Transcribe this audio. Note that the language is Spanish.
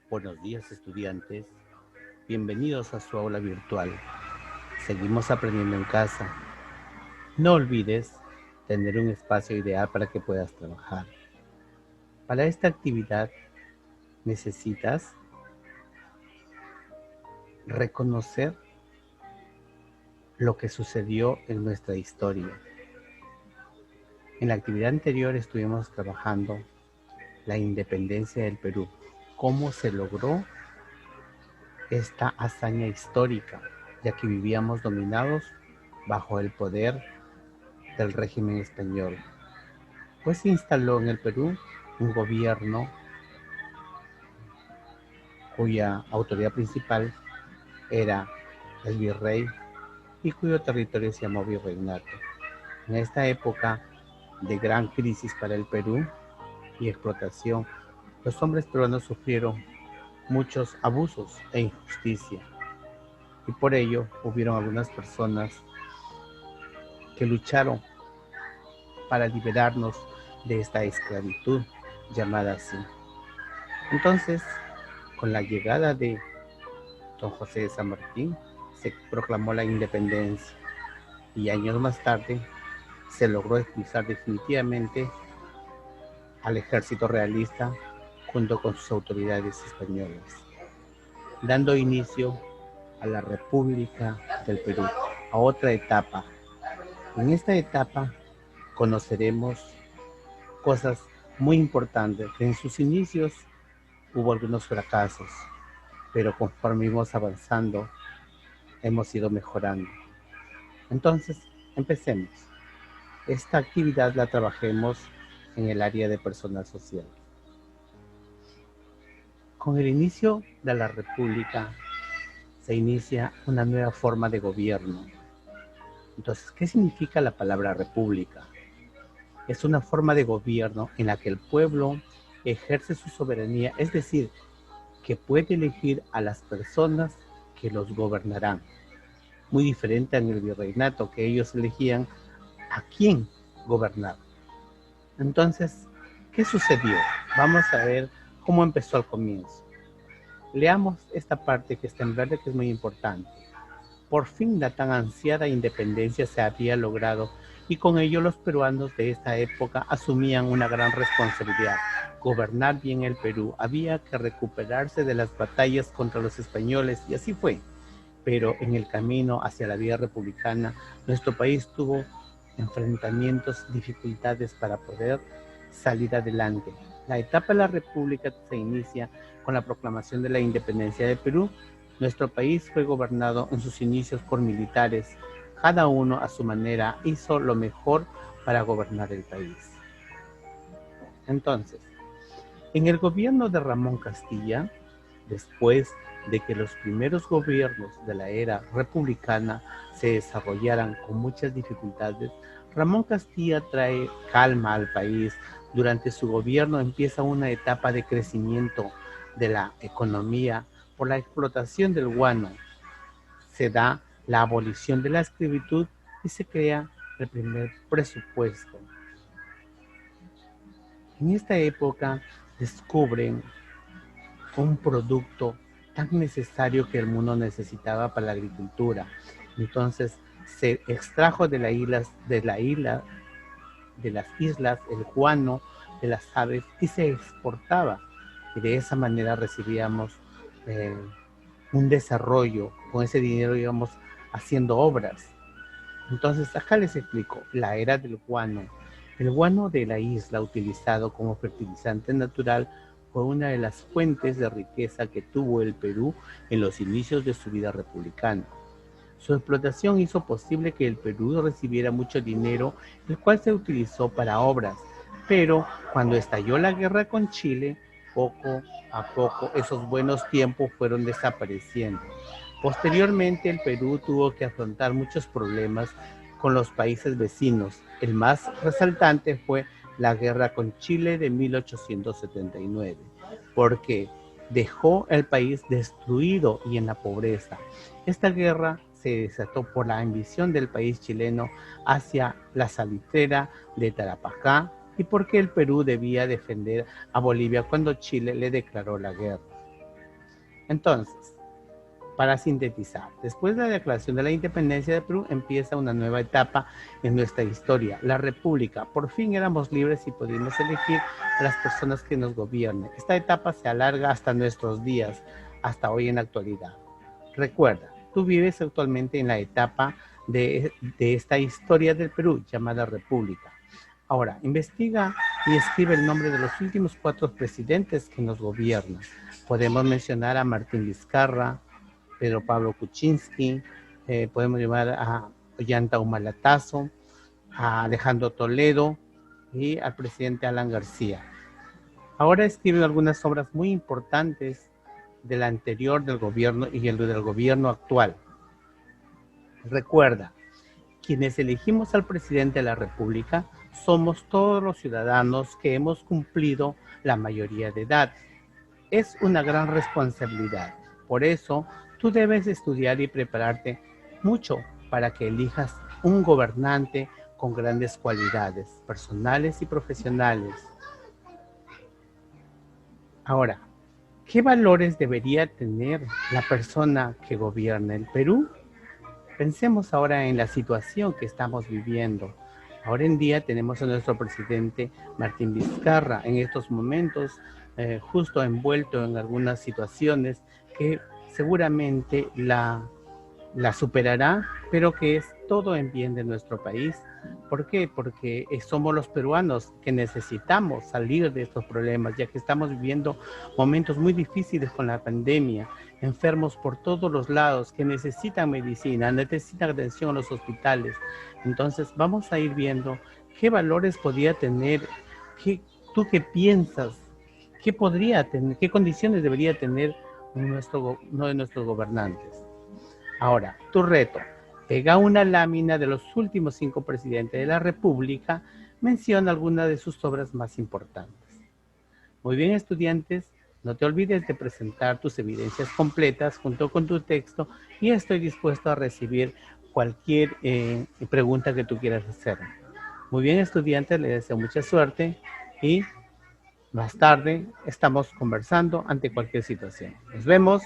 Buenos días, estudiantes. Bienvenidos a su aula virtual. Seguimos aprendiendo en casa. No olvides tener un espacio ideal para que puedas trabajar. Para esta actividad necesitas reconocer lo que sucedió en nuestra historia. En la actividad anterior estuvimos trabajando la independencia del Perú. ¿Cómo se logró esta hazaña histórica, ya que vivíamos dominados bajo el poder del régimen español? Pues se instaló en el Perú un gobierno cuya autoridad principal era el virrey y cuyo territorio se llamó virreinato. En esta época de gran crisis para el Perú y explotación, los hombres peruanos sufrieron muchos abusos e injusticia, y por ello hubieron algunas personas que lucharon para liberarnos de esta esclavitud llamada así. Entonces, con la llegada de Don José de San Martín, se proclamó la independencia y años más tarde se logró expulsar definitivamente al ejército realista junto con sus autoridades españolas, dando inicio a la República del Perú, a otra etapa. En esta etapa conoceremos cosas muy importantes. En sus inicios hubo algunos fracasos, pero conforme íbamos avanzando, hemos ido mejorando. Entonces, empecemos. Esta actividad la trabajemos en el área de personal social. Con el inicio de la República se inicia una nueva forma de gobierno. Entonces, ¿qué significa la palabra república? Es una forma de gobierno en la que el pueblo ejerce su soberanía, es decir, que puede elegir a las personas que los gobernarán. Muy diferente en el virreinato, que ellos elegían a quién gobernar. Entonces, ¿qué sucedió? Vamos a ver cómo empezó al comienzo. Leamos esta parte que está en verde, que es muy importante. Por fin la tan ansiada independencia se había logrado y con ello los peruanos de esta época asumían una gran responsabilidad. Gobernar bien el Perú, había que recuperarse de las batallas contra los españoles y así fue. Pero en el camino hacia la vía republicana, nuestro país tuvo enfrentamientos, dificultades para poder salir adelante. La etapa de la República se inicia con la proclamación de la independencia de Perú. Nuestro país fue gobernado en sus inicios por militares. Cada uno a su manera hizo lo mejor para gobernar el país. Entonces, en el gobierno de Ramón Castilla, después de que los primeros gobiernos de la era republicana se desarrollaran con muchas dificultades, Ramón Castilla trae calma al país. Durante su gobierno empieza una etapa de crecimiento de la economía por la explotación del guano. Se da la abolición de la esclavitud y se crea el primer presupuesto. En esta época descubren un producto tan necesario que el mundo necesitaba para la agricultura. Entonces se extrajo de las islas el guano de las aves y se exportaba. Y de esa manera recibíamos eh, un desarrollo. Con ese dinero íbamos haciendo obras. Entonces acá les explico la era del guano. El guano de la isla utilizado como fertilizante natural fue una de las fuentes de riqueza que tuvo el Perú en los inicios de su vida republicana. Su explotación hizo posible que el Perú recibiera mucho dinero, el cual se utilizó para obras, pero cuando estalló la guerra con Chile, poco a poco esos buenos tiempos fueron desapareciendo. Posteriormente, el Perú tuvo que afrontar muchos problemas con los países vecinos. El más resaltante fue la guerra con Chile de 1879, porque dejó el país destruido y en la pobreza. Esta guerra se desató por la ambición del país chileno hacia la salitrera de Tarapacá y porque el Perú debía defender a Bolivia cuando Chile le declaró la guerra. Entonces, para sintetizar, después de la declaración de la independencia de Perú, empieza una nueva etapa en nuestra historia, la República. Por fin éramos libres y pudimos elegir a las personas que nos gobiernen. Esta etapa se alarga hasta nuestros días, hasta hoy en la actualidad. Recuerda, tú vives actualmente en la etapa de esta historia del Perú llamada República. Ahora, investiga y escribe el nombre de los últimos 4 presidentes que nos gobiernan. Podemos mencionar a Martín Vizcarra, Pedro Pablo Kuczynski, podemos llamar a Ollanta Humala-Tazo, a Alejandro Toledo y al presidente Alan García. Ahora escriben algunas obras muy importantes del anterior del gobierno y el del gobierno actual. Recuerda, quienes elegimos al presidente de la República somos todos los ciudadanos que hemos cumplido la mayoría de edad. Es una gran responsabilidad. Por eso, tú debes estudiar y prepararte mucho para que elijas un gobernante con grandes cualidades personales y profesionales. Ahora, ¿qué valores debería tener la persona que gobierna el Perú? Pensemos ahora en la situación que estamos viviendo. Ahora en día tenemos a nuestro presidente Martín Vizcarra en estos momentos justo envuelto en algunas situaciones que seguramente la superará, pero que es todo en bien de nuestro país. ¿Por qué? Porque somos los peruanos que necesitamos salir de estos problemas, ya que estamos viviendo momentos muy difíciles con la pandemia, enfermos por todos los lados que necesitan medicina, necesitan atención en los hospitales. Entonces vamos a ir viendo qué valores podría tener, tú qué piensas, qué podría tener, qué condiciones debería tener uno de nuestros gobernantes. Ahora, tu reto, pega una lámina de los últimos 5 presidentes de la República, menciona algunas de sus obras más importantes. Muy bien, estudiantes, no te olvides de presentar tus evidencias completas junto con tu texto y estoy dispuesto a recibir cualquier pregunta que tú quieras hacer. Muy bien, estudiantes, les deseo mucha suerte y más tarde estamos conversando ante cualquier situación. Nos vemos.